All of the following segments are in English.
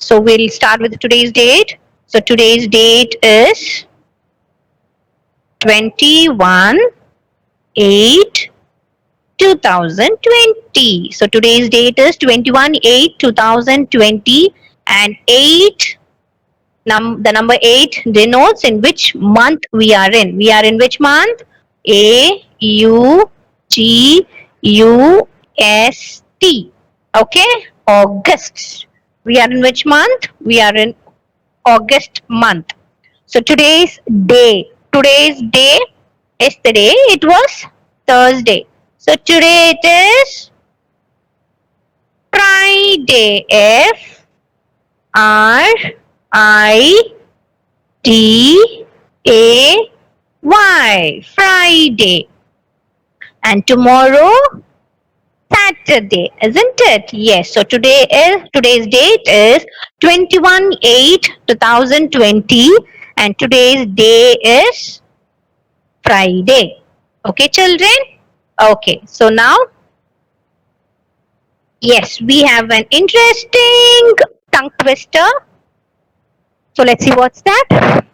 So we'll start with today's date. So today's date is 21 8 2020. So today's date is 21 8 2020, and 8, the number 8 denotes in which month we are in. We are in which month? AUGUST. Okay, August. We are in which month? We are in August month. So today's day, yesterday it was Thursday. So today it is Friday. Friday. Friday. And tomorrow, Saturday, isn't it? Yes. So today's date is 21 8 2020, and today's day is Friday. Okay, children? Okay. So now, yes, we have an interesting tongue twister. So let's see what's that.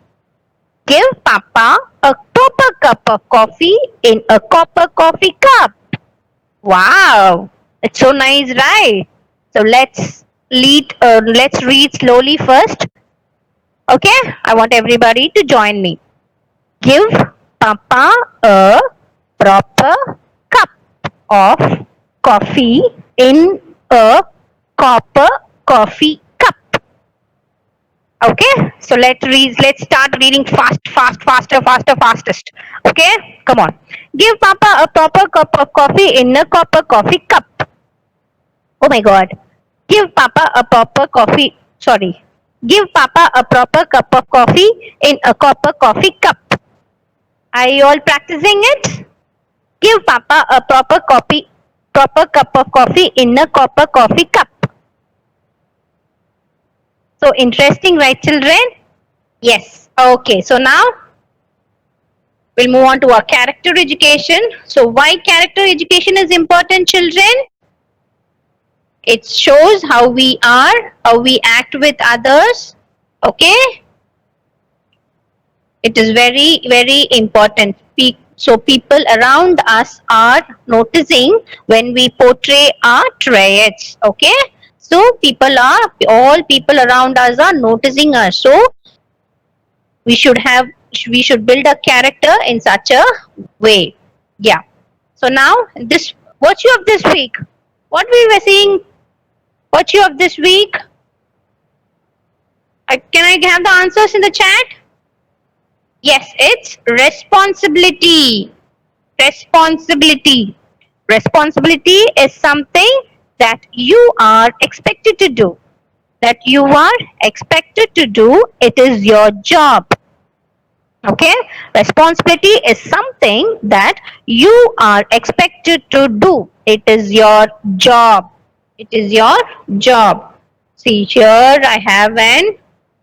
Give Papa a proper cup of coffee in a copper coffee cup. Wow, it's so nice, right? So let's read slowly first. Okay, I want everybody to join me. Give Papa a proper cup of coffee in a copper coffee cup. Okay, so let's start reading fastest. Okay, come on. Give Papa a proper cup of coffee in a copper coffee cup. Oh my god. Give Papa a proper coffee. Sorry. Give Papa a proper cup of coffee in a copper coffee cup. Are you all practicing it? Give Papa a proper cup of coffee in a copper coffee cup. So interesting, right, children? Yes. Okay. So now we'll move on to our character education. So why character education is important, children? It shows how we are, how we act with others. Okay? It is very, very important. So people around us are noticing when we portray our traits. Okay? So all people around us are noticing us. So we should build a character in such a way. Yeah. So now what's you of this week? What we were seeing? What's you of this week? Can I have the answers in the chat? Yes, it's responsibility. Responsibility. Responsibility is something that you are expected to do. That you are expected to do. It is your job. Okay? Responsibility is something that you are expected to do. It is your job. It is your job. See, here I have an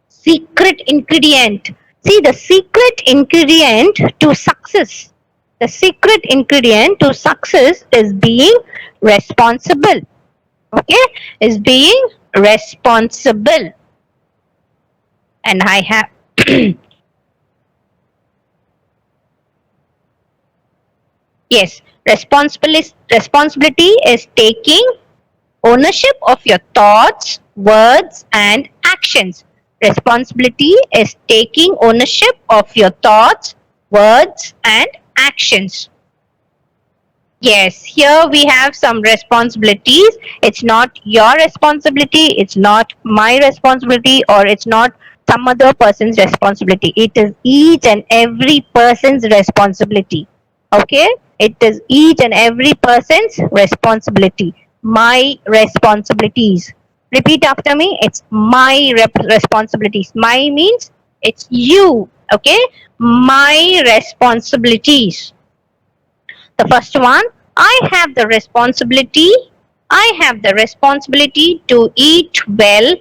secret ingredient. See, the secret ingredient to success. The secret ingredient to success is being responsible. Okay? Is being responsible. And I have yes, responsibility is taking ownership of your thoughts, words, and actions. Responsibility is taking ownership of your thoughts, words, and actions. Yes, here we have some responsibilities. It's not your responsibility, it's not my responsibility, or it's not some other person's responsibility. It is each and every person's responsibility. Okay? It is each and every person's responsibility. My responsibilities. Repeat after me. It's my responsibilities. My means it's you. Okay? My responsibilities. The first one, I have the responsibility to eat well.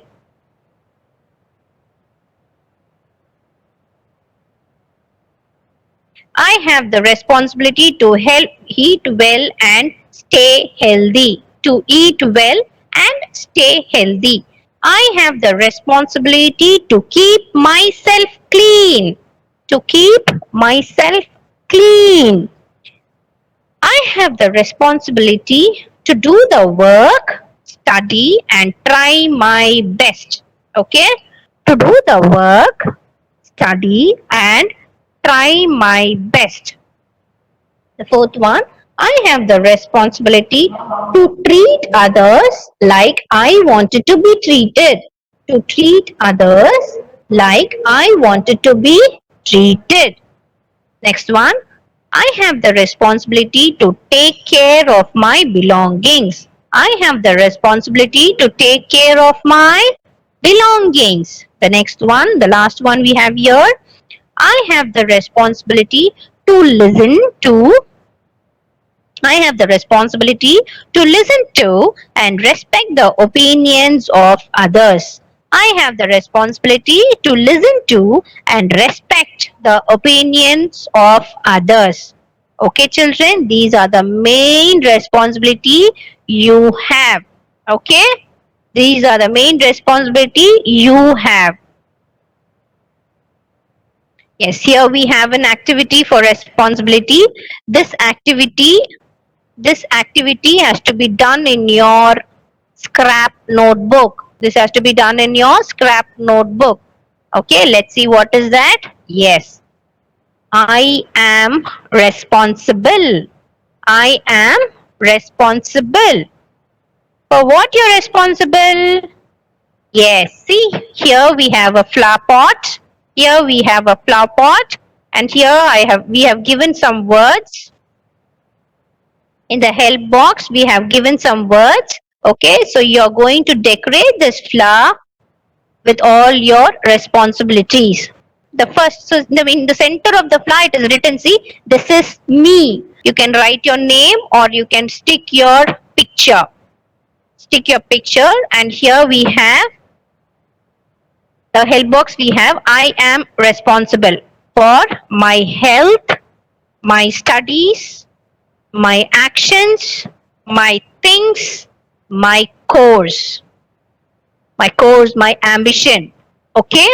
I have the responsibility to help eat well and stay healthy. To eat well and stay healthy. I have the responsibility to keep myself clean. To keep myself clean. I have the responsibility to do the work, study, and try my best. Okay? To do the work, study, and try my best. The fourth one, I have the responsibility to treat others like I wanted to be treated. To treat others like I wanted to be treated. Next one, I have the responsibility to take care of my belongings. I have the responsibility to take care of my belongings. The next one, the last one we have here, I have the responsibility to listen to I have the responsibility to listen to and respect the opinions of others. I have the responsibility to listen to and respect the opinions of others. Okay, children, these are the main responsibility you have. Okay, these are the main responsibility you have. Yes, here we have an activity for responsibility. This activity this activity has to be done in your scrap notebook. This has to be done in your scrap notebook. Okay, let's see what is that. Yes, I am responsible. I am responsible. For what you're responsible? Yes, see, here we have a flower pot. Here we have a flower pot. And here we have given some words. In the help box, we have given some words. Okay, so you're going to decorate this flower with all your responsibilities. The first, so in the center of the flower, it is written, see, this is me. You can write your name or you can stick your picture. Stick your picture, and here we have the help box. We have, I am responsible for my health, my studies, my actions, my things, my course, my ambition. Okay?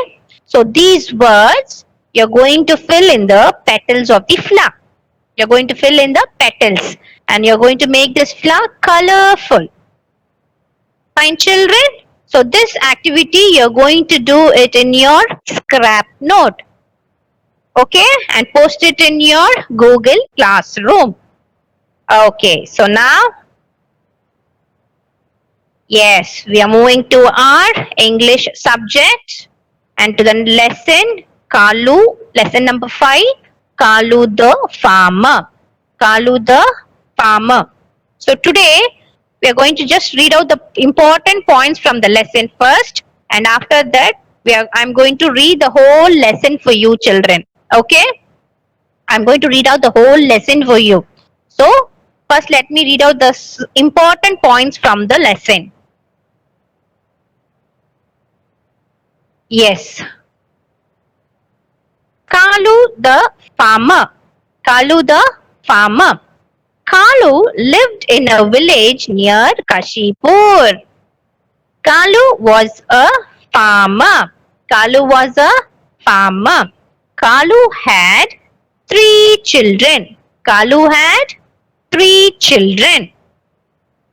So these words you're going to fill in the petals of the flower. You're going to fill in the petals and you're going to make this flower colorful. Fine, children? So this activity you're going to do it in your scrap note. Okay? And post it in your Google Classroom. Okay, so now, yes, we are moving to our English subject and to the lesson, Kalu, lesson number 5, Kalu the farmer. Kalu the farmer. So today, we are going to just read out the important points from the lesson first, and after that, I'm going to read the whole lesson for you, children. Okay? I'm going to read out the whole lesson for you. So, first let me read out the important points from the lesson. Yes. Kalu the farmer. Kalu the farmer. Kalu lived in a village near Kashipur. Kalu was a farmer. Kalu was a farmer. Kalu had 3 children. Kalu had 3 children.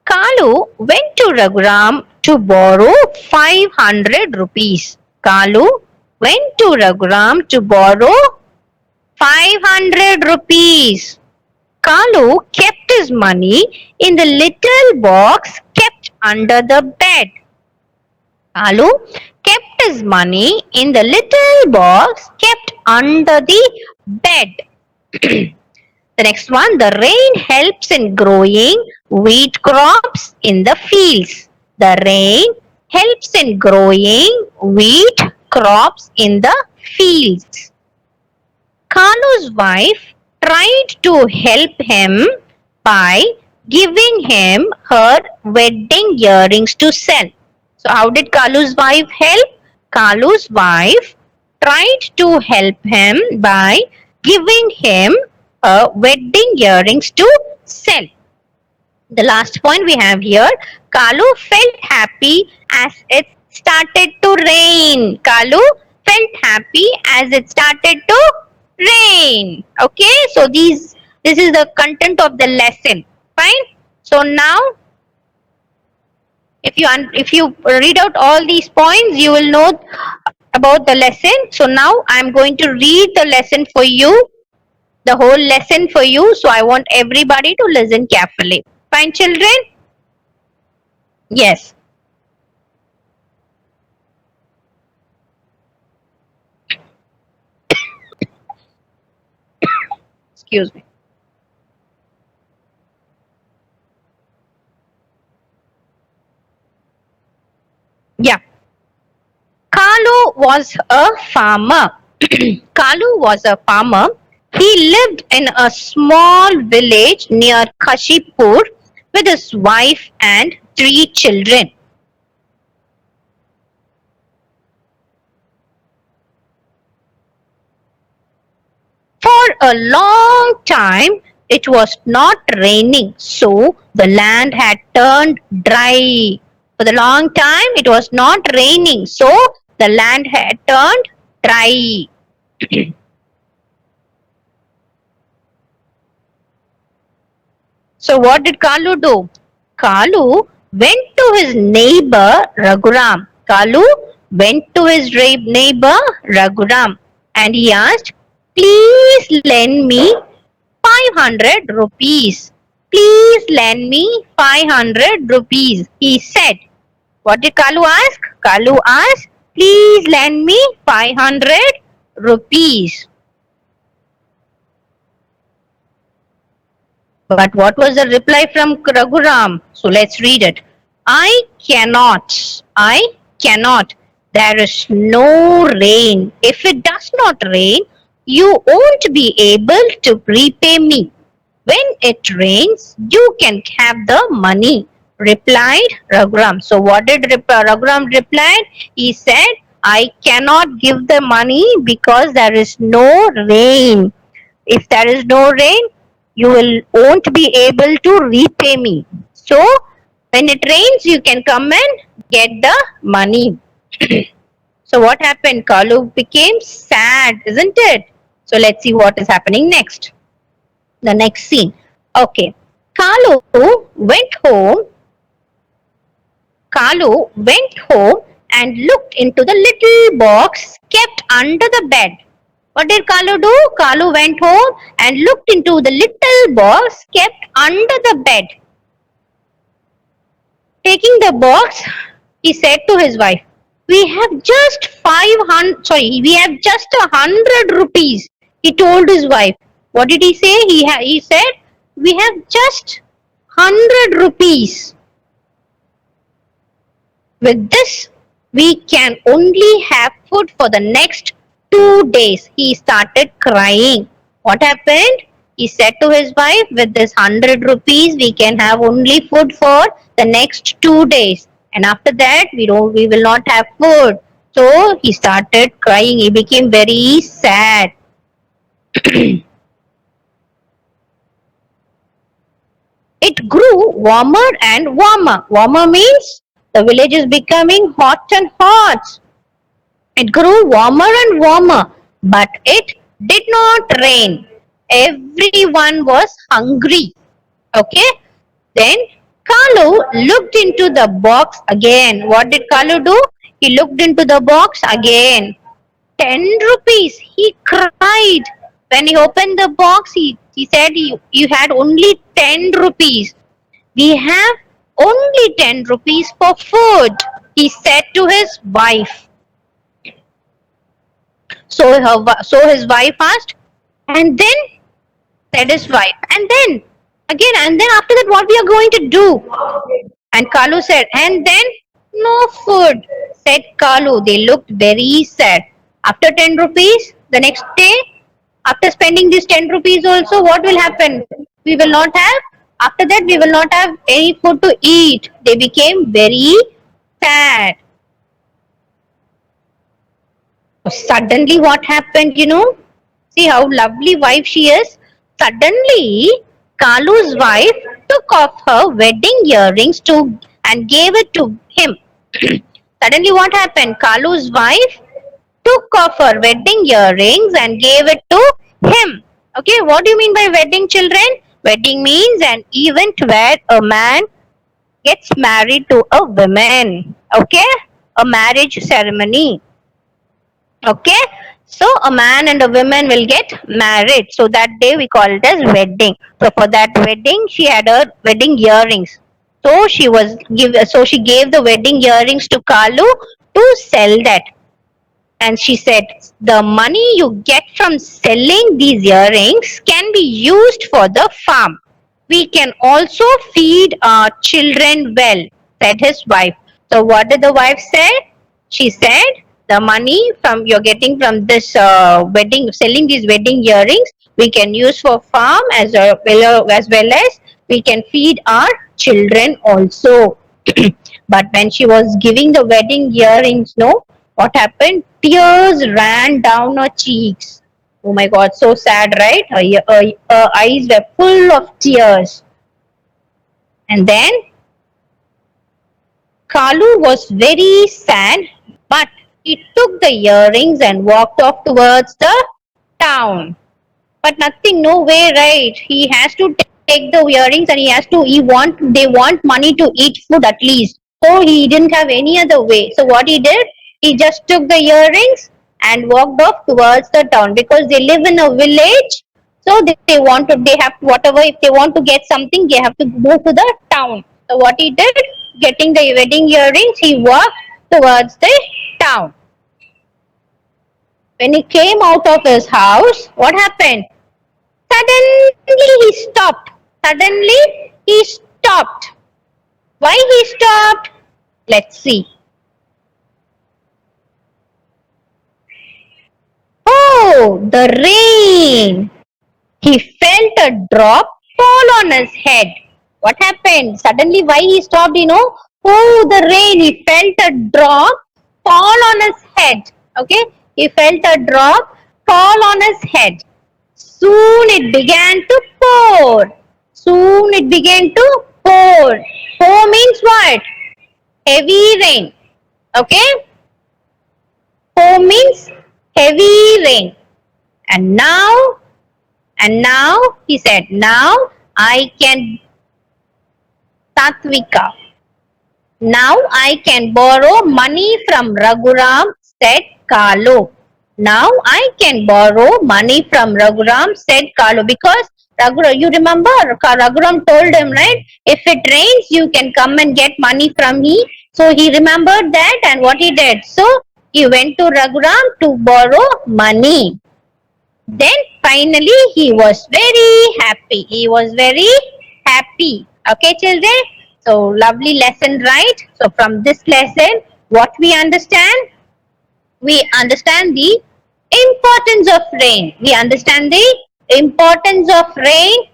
Kalu went to Raghuram to borrow 500 rupees. Kalu went to Raghuram to borrow 500 rupees. Kalu kept his money in the little box kept under the bed. Kalu kept his money in the little box kept under the bed. The next one, the rain helps in growing wheat crops in the fields. The rain helps in growing wheat crops in the fields. Kalu's wife tried to help him by giving him her wedding earrings to sell. So how did Kalu's wife help? Kalu's wife tried to help him by giving him wedding earrings to sell. The last point we have here, Kalu felt happy as its started to rain. Kalu felt happy as it started to rain. Okay, so this is the content of the lesson. Fine. So now if you read out all these points, you will know about the lesson. So now I am going to read the lesson for you, the whole lesson for you. So I want everybody to listen carefully. Fine, children? Yes. Excuse me. Yeah. Kalu was a farmer. Kalu was a farmer. He lived in a small village near Kashipur with his wife and 3 children. For a long time, it was not raining, so the land had turned dry. For the long time, it was not raining, so the land had turned dry. So what did Kalu do? Kalu went to his neighbor Raghuram. Kalu went to his neighbor Raghuram and he asked, please lend me 500 rupees. Please lend me 500 rupees. He said. What did Kalu ask? Kalu asked, please lend me 500 rupees. But what was the reply from Raghuram? So let's read it. I cannot. I cannot. There is no rain. If it does not rain, you won't be able to repay me. When it rains, you can have the money, replied Raghuram. So what did Raghuram reply? He said, I cannot give the money because there is no rain. If there is no rain, you won't be able to repay me. So when it rains, you can come and get the money. So what happened? Kalu became sad, isn't it? So let's see what is happening next. The next scene. Okay. Kalu went home. Kalu went home and looked into the little box kept under the bed. What did Kalu do? Kalu went home and looked into the little box kept under the bed. Taking the box, he said to his wife, we have just 100 rupees. He told his wife. What did he say? He said, we have just 100 rupees. With this, we can only have food for the next 2 days. He started crying. What happened? He said to his wife, with this 100 rupees, we can have only food for the next 2 days. And after that, we will not have food. So he started crying. He became very sad. It grew warmer and warmer. Warmer means the village is becoming hot and hot. It grew warmer and warmer, but it did not rain. Everyone was hungry. Okay? Then Kalu looked into the box again. What did Kalu do? He looked into the box again. 10 rupees. He cried. When he opened the box, he said you had only 10 rupees. We have only 10 rupees for food, he said to his wife. So his wife asked, and then, said his wife, and then after that, what we are going to do? And Kalu said, and then no food, said Kalu. They looked very sad. After 10 rupees, the next day, after spending this 10 rupees also, what will happen? We will not have, after that, we will not have any food to eat. They became very sad. Suddenly, what happened, See how lovely wife she is. Suddenly, Kalu's wife took off her wedding earrings and gave it to him. Suddenly what happened? Kalu's wife took off her wedding earrings and gave it to him. Okay, what do you mean by wedding, children? Wedding means an event where a man gets married to a woman. Okay, a marriage ceremony. Okay, so a man and a woman will get married. So that day we call it as wedding. So for that wedding, she had her wedding earrings. So she gave the wedding earrings to Kalu to sell that. And she said, the money you get from selling these earrings can be used for the farm. We can also feed our children well, said his wife. So what did the wife say? She said, the money from you're getting from this wedding, selling these wedding earrings, we can use for farm as well as we can feed our children also. But when she was giving the wedding earrings, no, what happened? Tears ran down her cheeks. Oh my God, so sad, right? Her eyes were full of tears. And then Kalu was very sad, but he took the earrings and walked off towards the town. But nothing, no way, right? He has to take the earrings and they want money to eat food at least. So he didn't have any other way. So what he did, he just took the earrings and walked off towards the town because they live in a village. So they have to, whatever, if they want to get something, they have to go to the town. So what he did, getting the wedding earrings, he walked towards the town. When he came out of his house, what happened? Suddenly he stopped. Suddenly he stopped. Why he stopped? Let's see. Oh, the rain. He felt a drop fall on his head. What happened? Suddenly why he stopped, Oh, the rain. He felt a drop fall on his head. Okay. He felt a drop fall on his head. Soon it began to pour. Soon it began to pour. Pour means what? Heavy rain. Okay? Pour means heavy rain. And now, he said, now I can, Tatvika, now I can borrow money from Raghuram, said Kalu. Now I can borrow money from Raghuram, said Kalu, because Raghuram, you remember, Raghuram told him, right? If it rains, you can come and get money from me. So he remembered that, and what he did? So he went to Raghuram to borrow money. Then finally he was very happy. He was very happy. Okay, children? So lovely lesson, right? So from this lesson, what we understand? We understand the importance of rain. We understand the importance of rain,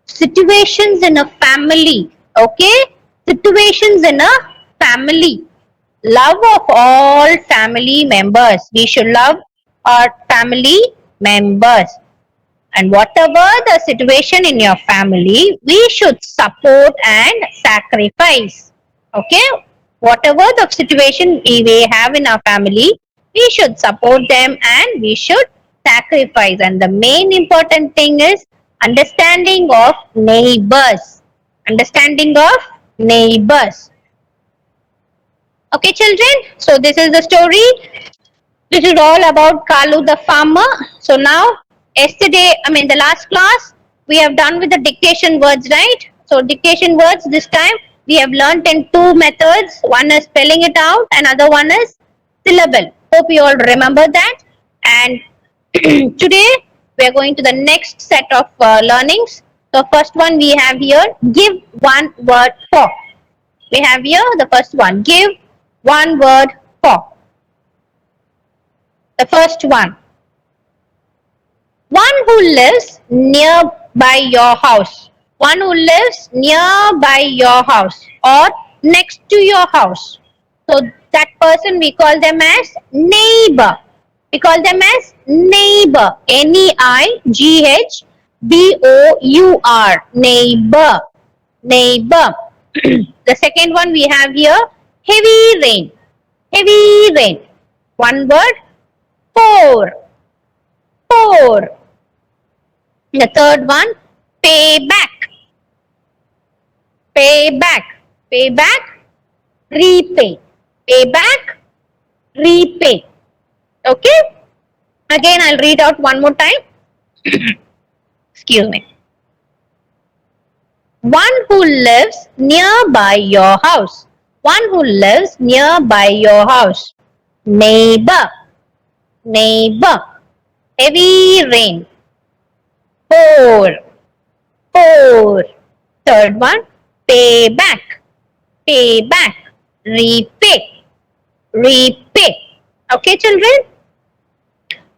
situations in a family. Okay? Situations in a family. Love of all family members. We should love our family members. And whatever the situation in your family, we should support and sacrifice. Okay? Whatever the situation we have in our family, we should support them and we should sacrifice. And the main important thing is understanding of neighbors. Understanding of neighbors. Okay, children? So this is the story. This is all about Kalu the farmer. So now, the last class, we have done with the dictation words, right? So dictation words this time, we have learnt in two methods. One is spelling it out, another one is syllable. Hope you all remember that. And today, we are going to the next set of learnings. So first one we have here, give one word for. We have here the first one, give one word for. The first one who lives nearby your house. One who lives nearby your house or next to your house. So that person we call them as neighbor. We call them as neighbor. N-E-I-G-H-B-O-U-R. Neighbor. Neighbor. The second one we have here, heavy rain. Heavy rain. One word. Pour. Pour. The third one. Pay back. Pay back. Pay back. Repay. Pay back. Repay. Okay. Again, I'll read out one more time. Excuse me. One who lives nearby your house. One who lives nearby your house. Neighbor. Neighbor. Heavy rain. Pour. Pour. Third one. Pay back. Pay back. Repay. Repay. Okay, children?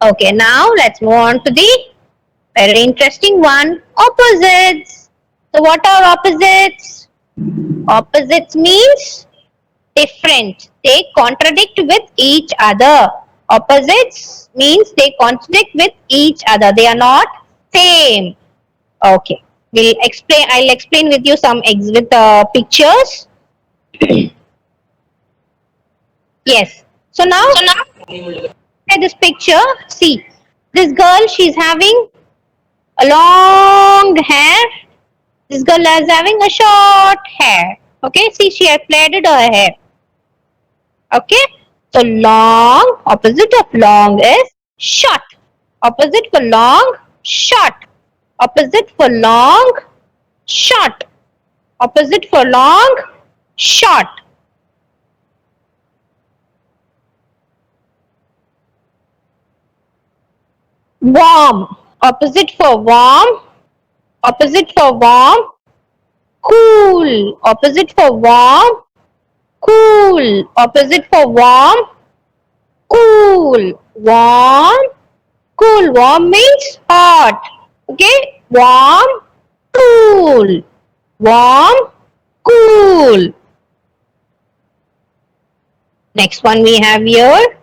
Okay, now let's move on to the very interesting one. Opposites. So what are opposites? Opposites means different. They contradict with each other. Opposites means they contradict with each other. They are not same. Okay. I'll explain with you some with pictures. Yes. So now, look at this picture. See, this girl, she's having a long hair. This girl is having a short hair. Okay, see, she has plaited her hair. Okay, so long, opposite of long is short. Opposite for long, short. Opposite for long, short. Opposite for long, short. Warm. Opposite for warm. Opposite for warm. Cool. Opposite for warm. Cool. Opposite for warm. Cool. Warm. Cool. Warm means hot. Okay. Warm. Cool. Warm. Cool. Next one we have here.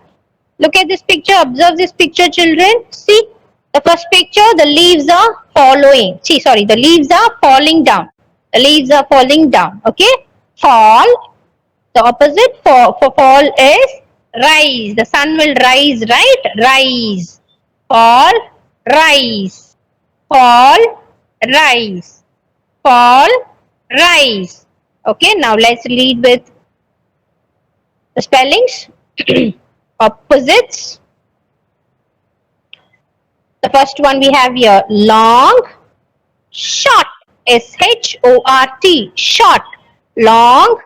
Look at this picture. Observe this picture, children. See, the first picture, the leaves are following. See, sorry, the leaves are falling down. The leaves are falling down. Okay. Fall. The opposite for fall is rise. The sun will rise, right? Rise. Fall. Rise. Fall. Rise. Fall. Rise. Okay. Now let's read with the spellings. Opposites. The first one we have here, long, short, S-H-O-R-T, short, long,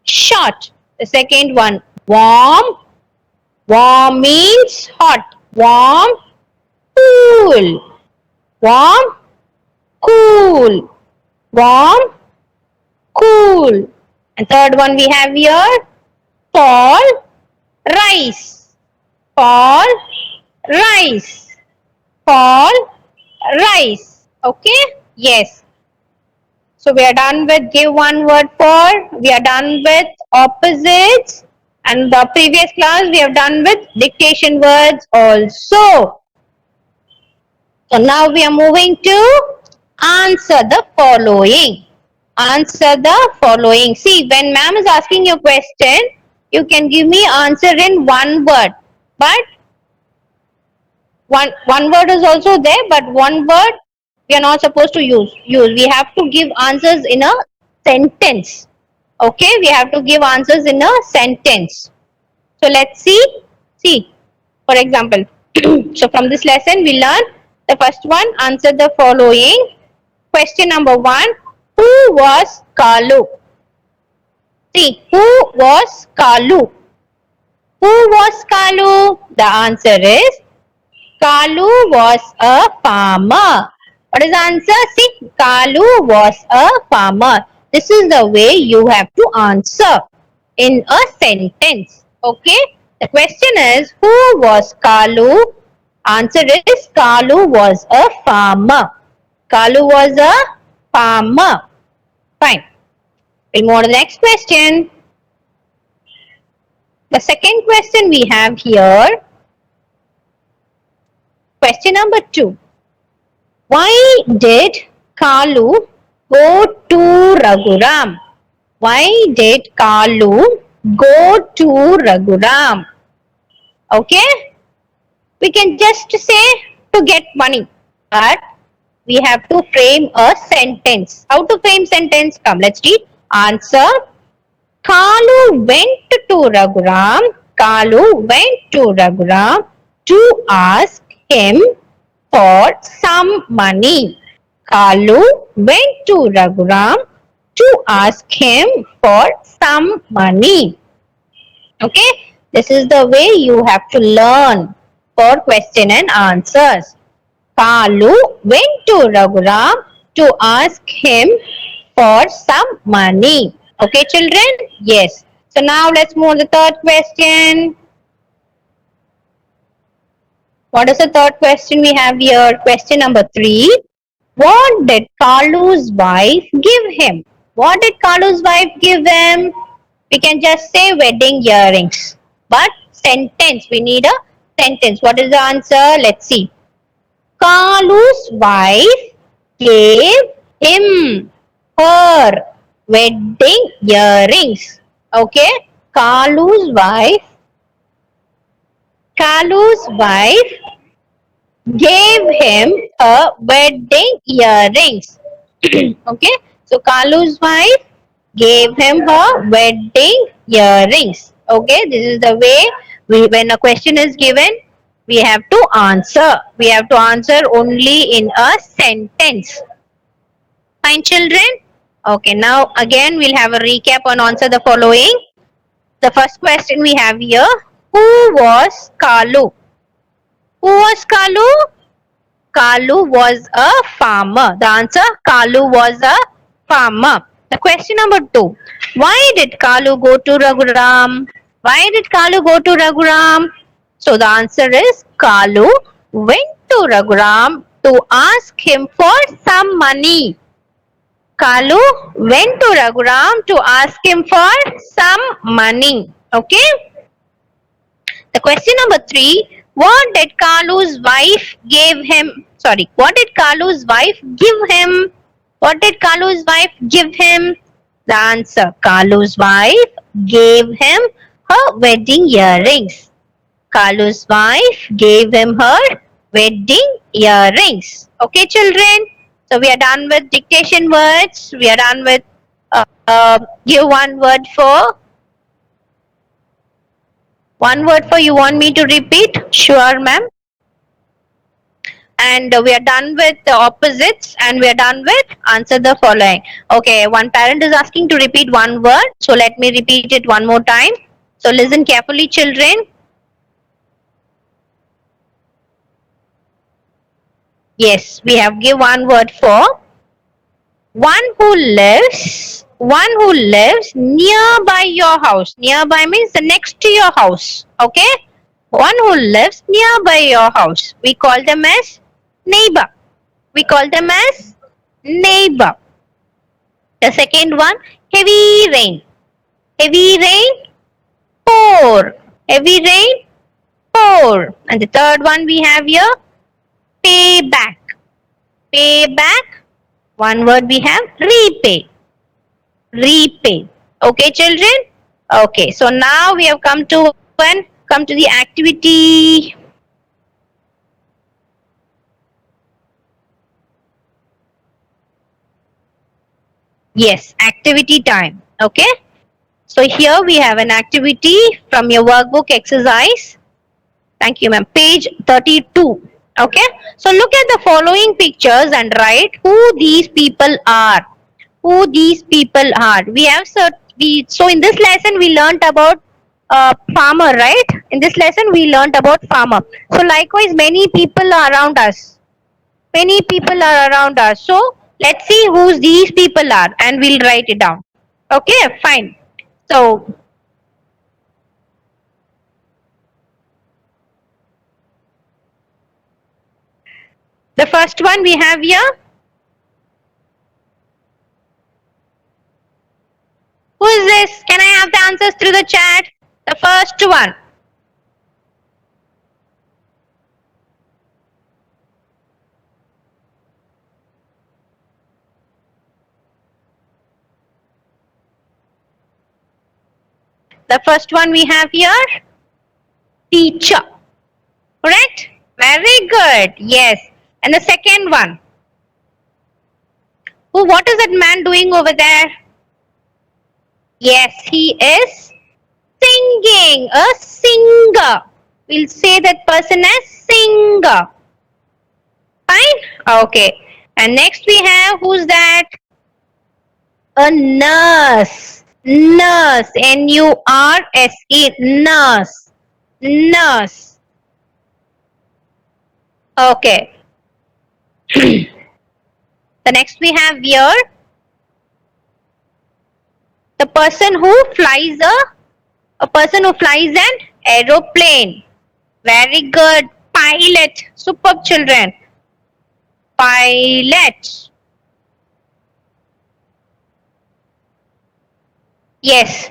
short. The second one, warm, warm means hot, warm, cool, warm, cool, warm, cool. And third one we have here, fall, rise, fall, rise. Fall, rise. Okay? Yes. So we are done with give one word for. We are done with opposites. And the previous class we have done with dictation words also. So now we are moving to answer the following. Answer the following. See, when ma'am is asking you a question, you can give me answer in one word. But one word is also there, but one word we are not supposed to use. We have to give answers in a sentence. Okay, we have to give answers in a sentence. So let's see. See, for example, so from this lesson we learn the first one, answer the following. Question number 1, who was Kalu? See, who was Kalu? Who was Kalu? The answer is Kalu was a farmer. What is the answer? See, Kalu was a farmer. This is the way you have to answer in a sentence. Okay? The question is, who was Kalu? Answer is, Kalu was a farmer. Kalu was a farmer. Fine. We'll move on to the next question. The second question we have here. Question number 2. Why did Kalu go to Raghuram? Why did Kalu go to Raghuram. Okay, we can just say to get money, but we have to frame a sentence. How to frame sentence? Come, let's read. Answer. Kalu went to Raghuram. Kalu went to Raghuram to ask him for some money. Kalu went to Raghuram to ask him for some money. Okay, this is the way you have to learn for question and answers. Kalu went to Raghuram to ask him for some money. Okay, children? Yes. So now let's move on to the third question. What is the third question we have here? Question number 3. What did Kalu's wife give him? What did Kalu's wife give him? We can just say wedding earrings. But sentence, we need a sentence. What is the answer? Let's see. Kalu's wife gave him her wedding earrings. Okay. Kalu's wife gave him her wedding earrings. Okay. So Kalu's wife gave him her wedding earrings. Okay. This is the way when a question is given, we have to answer. We have to answer only in a sentence. Fine, children? Okay, now again we'll have a recap on answer the following. The first question we have here, who was Kalu? Who was Kalu? Kalu was a farmer. The answer, Kalu was a farmer. The question number 2, why did Kalu go to Raghuram? Why did Kalu go to Raghuram? So the answer is, Kalu went to Raghuram to ask him for some money. Kalu went to Raghuram to ask him for some money. Okay. The question number 3, what did Kalu's wife give him? Sorry, what did Kalu's wife give him? What did Kalu's wife give him? The answer, Kalu's wife gave him her wedding earrings. Kalu's wife gave him her wedding earrings. Okay, children? So we are done with dictation words. We are done with give one word for you want me to repeat? Sure, ma'am. And we are done with the opposites and we are done with answer the following. Okay, one parent is asking to repeat one word. So let me repeat it one more time. So listen carefully, children. Yes, we have give one word for one who lives nearby your house. Nearby means the next to your house. Okay, one who lives nearby your house, we call them as neighbor. We call them as neighbor. The second one, heavy rain. Heavy rain, pour. Heavy rain, pour. And the third one we have here, pay back. Pay back, one word we have, repay. Repay. Okay, children? Okay, so now we have come to the activity. Yes, activity time. Okay. So here we have an activity from your workbook exercise. Thank you, ma'am. Page 32. Okay. So look at the following pictures and write who these people are. Who these people are. So in this lesson we learnt about farmer, right? In this lesson we learnt about farmer. So likewise many people are around us. Many people are around us. So let's see who these people are and we'll write it down. Okay, fine. So the first one we have here. Who is this? Can I have the answers through the chat? The first one. The first one we have here, teacher. Correct? Very good. Yes. And the second one. Who? What is that man doing over there? Yes, he is singing. A singer. We'll say that person as singer. Fine? Okay. And next we have, who's that? A nurse. Nurse. N-U-R-S-E. Nurse. Nurse. Okay. The next we have here, the person who flies a person who flies an aeroplane. Very good. Pilot. Superb, children. Pilot. Yes.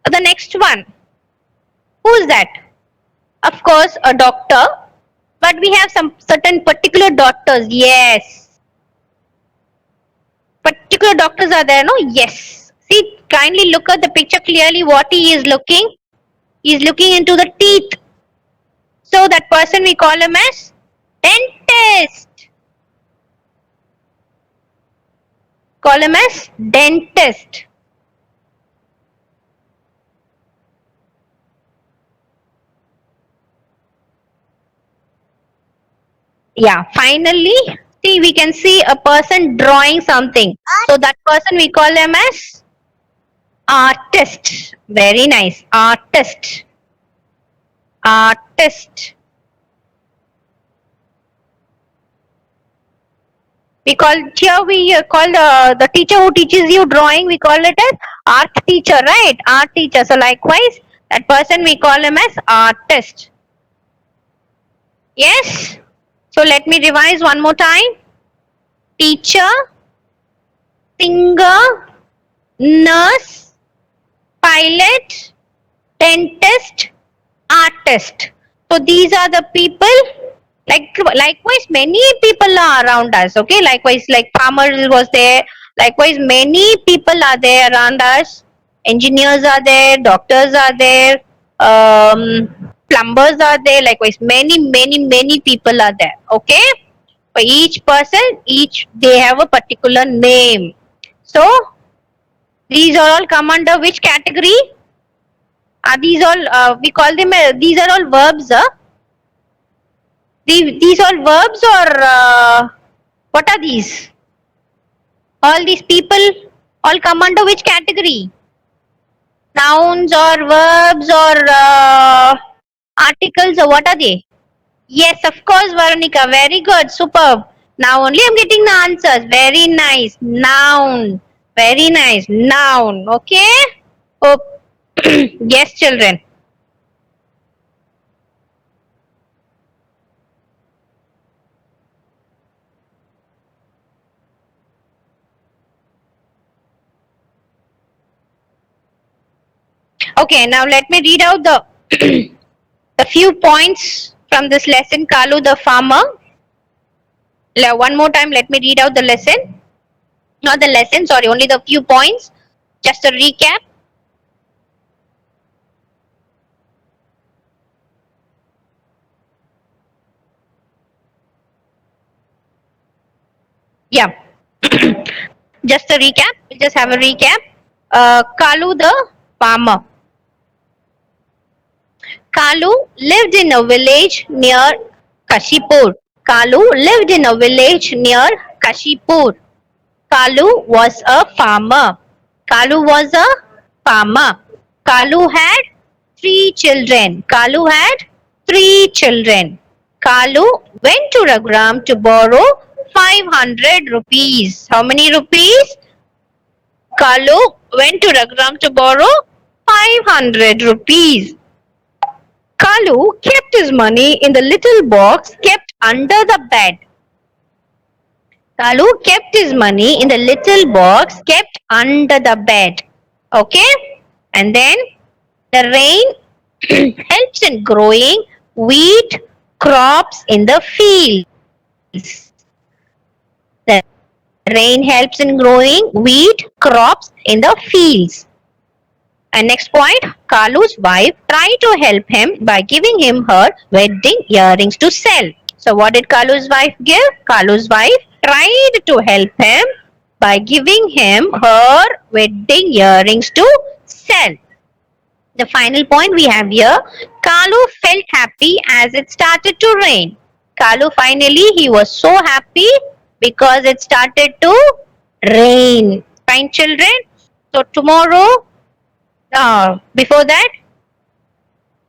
The next one. Who is that? Of course, a doctor. But we have some certain particular doctors. Yes. Particular doctors are there, no? Yes. See, kindly look at the picture clearly what he is looking. He is looking into the teeth. So that person we call him as dentist. Call him as dentist. Yeah, finally, see, we can see a person drawing something. So that person we call him as artist. Very nice. Artist. Artist. We call here we call the teacher who teaches you drawing. We call it as art teacher, right? Art teacher. So likewise, that person we call him as artist. Yes. So let me revise one more time. Teacher, singer, nurse, pilot, dentist, artist. So these are the people. Likewise, many people are around us. Okay, likewise, like farmers was there. Likewise, many people are there around us. Engineers are there. Doctors are there. Plumbers are there. Likewise, many people are there. Okay, for each person, they have a particular name. So these are all come under which category? Are these all we call them? These are all verbs. These all verbs or what are these? All these people all come under which category? Nouns or verbs or articles or what are they? Yes, of course, Veronica. Very good. Superb. Now only I'm getting the answers. Very nice. Noun. Very nice. Noun. Okay? Oh, yes, children. Okay, now let me read out the the few points from this lesson, Kalu the farmer. One more time, let me read out the lesson. Not the lesson, sorry, only the few points. Just a recap. Yeah. Just a recap. We'll just have a recap. Kalu the farmer. Kalu lived in a village near Kashipur. Kalu lived in a village near Kashipur. Kalu was a farmer. Kalu was a farmer. Kalu had 3 children. Kalu had 3 children. Kalu went to Raghuram to borrow 500 rupees. How many rupees? Kalu went to Raghuram to borrow 500 rupees. Kalu kept his money in the little box kept under the bed. Kalu kept his money in the little box kept under the bed. Okay? And then the rain helps in growing wheat crops in the fields. The rain helps in growing wheat crops in the fields. And next point, Kalu's wife tried to help him by giving him her wedding earrings to sell. So what did Kalu's wife give? Kalu's wife tried to help him by giving him her wedding earrings to sell. The final point we have here, Kalu felt happy as it started to rain. Kalu finally, he was so happy because it started to rain. Fine children. So tomorrow, before that,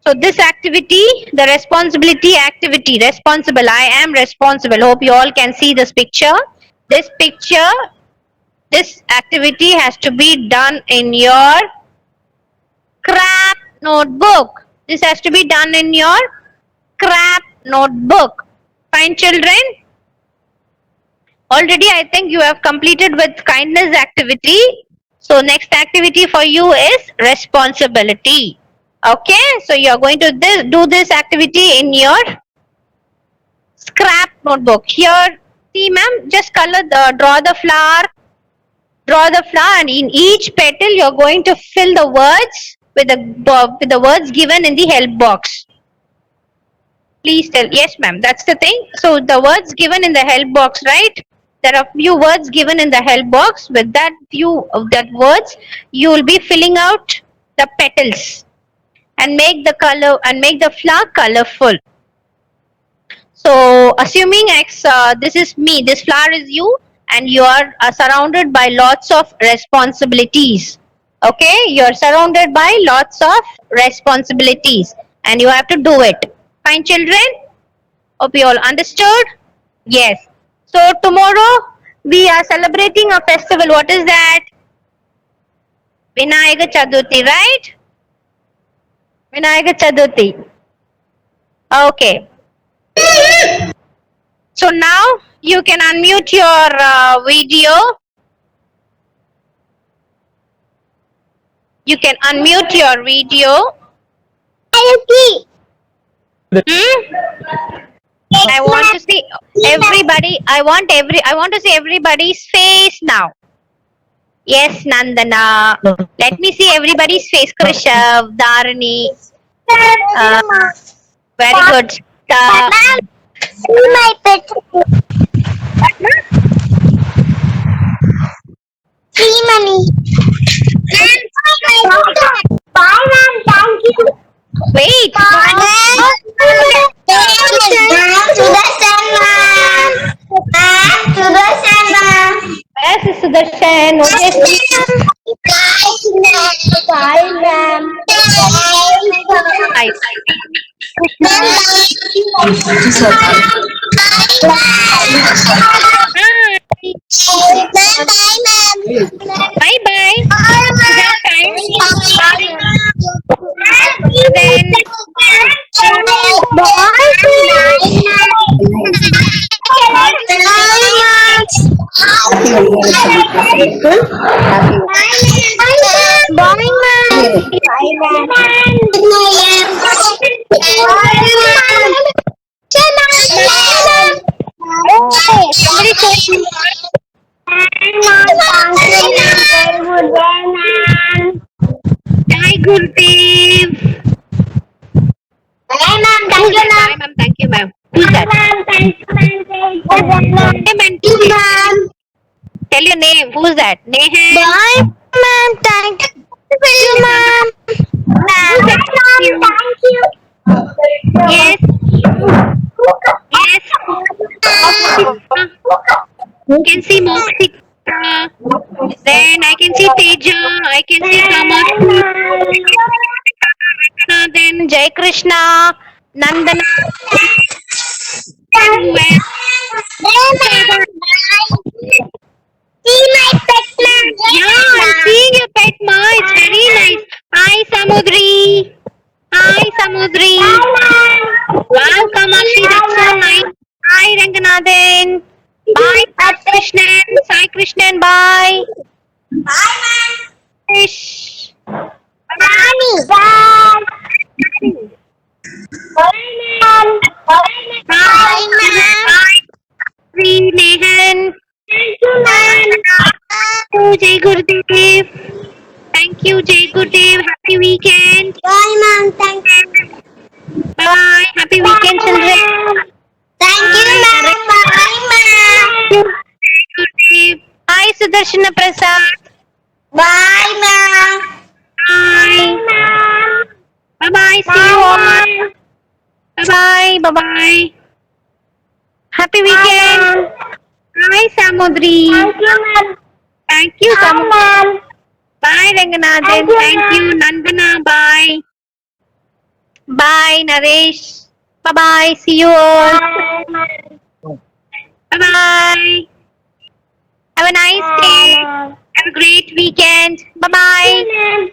so this activity, the responsibility activity, responsible, I am responsible. Hope you all can see this picture. This picture, this activity has to be done in your scrap notebook. This has to be done in your scrap notebook. Fine children. Already I think you have completed with kindness activity. So next activity for you is responsibility. Okay, so you are going to do this activity in your scrap notebook. Here, see ma'am, just draw the flower, and in each petal you are going to fill the words with the words given in the help box. Please tell. Yes ma'am, that's the thing. So the words given in the help box, right? There are few words given in the help box. With that few of that words, you will be filling out the petals and make the flower colorful. So assuming this is me, this flower is you, and you are surrounded by lots of responsibilities. Okay, you are surrounded by lots of responsibilities and you have to do it. Fine children? Hope you all understood? Yes. So tomorrow we are celebrating a festival. What is that? Vinayaka Chaturthi, right? Vinayaka Chaturthi. Okay. So now you can unmute your video. You can unmute your video. I want to see everybody. I want to see everybody's face now. Yes, Nandana. Let me see everybody's face. Krishav, Dharani. Very good. See my picture. See money. Bye, ma'am. Thank you. Wait. Yes, Sudarshan. Bye, ma'am. Bye bye. Then Hi, Gurdeep. Bye, ma'am. Thank you, ma'am. Bye, ma'am. Thank you, ma'am. Who's that? Thank you, ma'am. Tell your name. Who's that? Nehan. Bye, ma'am. Thank you, ma'am. Who's that? Thank you. Yes. Yes. You can see Moksita. Then I can see Teja. I can see Kamash. Then Jai Krishna. Nandana. See my pet, ma'am. Yeah, I'm seeing your pet ma. It's very nice. Hi, Samudri. Hi, Samudri. Wow, Kamashi, that's so nice. Hi, Ranganathan. Bye, Krishnan. Sai Krishnan, bye. Bye, ma'am. Fish. Mommy. Bye. Bye, ma'am. Bye, ma'am. Bye. Sri Nehan. Thank you, ma'am. Jai Gurudev. Thank you, Jay Gurudev. Happy weekend. Bye, ma'am. Thank you. Bye. Happy weekend, children. Thank you, ma'am. Bye, ma'am. Gurudev. Hi, Sudarshana Prasad. Bye, ma'am. Bye. Ma'am. Bye bye. See you all. Bye bye. Bye bye. Happy weekend. Hi, Samudri. Thank you, ma'am. Thank you, Bye, Samudri. ma'am. Bye, Ranganathan. Thank you, Thank you, Nandana. Bye. Bye, Naresh. Bye bye. See you all. Bye, ma'am. Bye bye. Have a nice day. Bye, ma'am. Have a great weekend. Bye bye. Ma'am.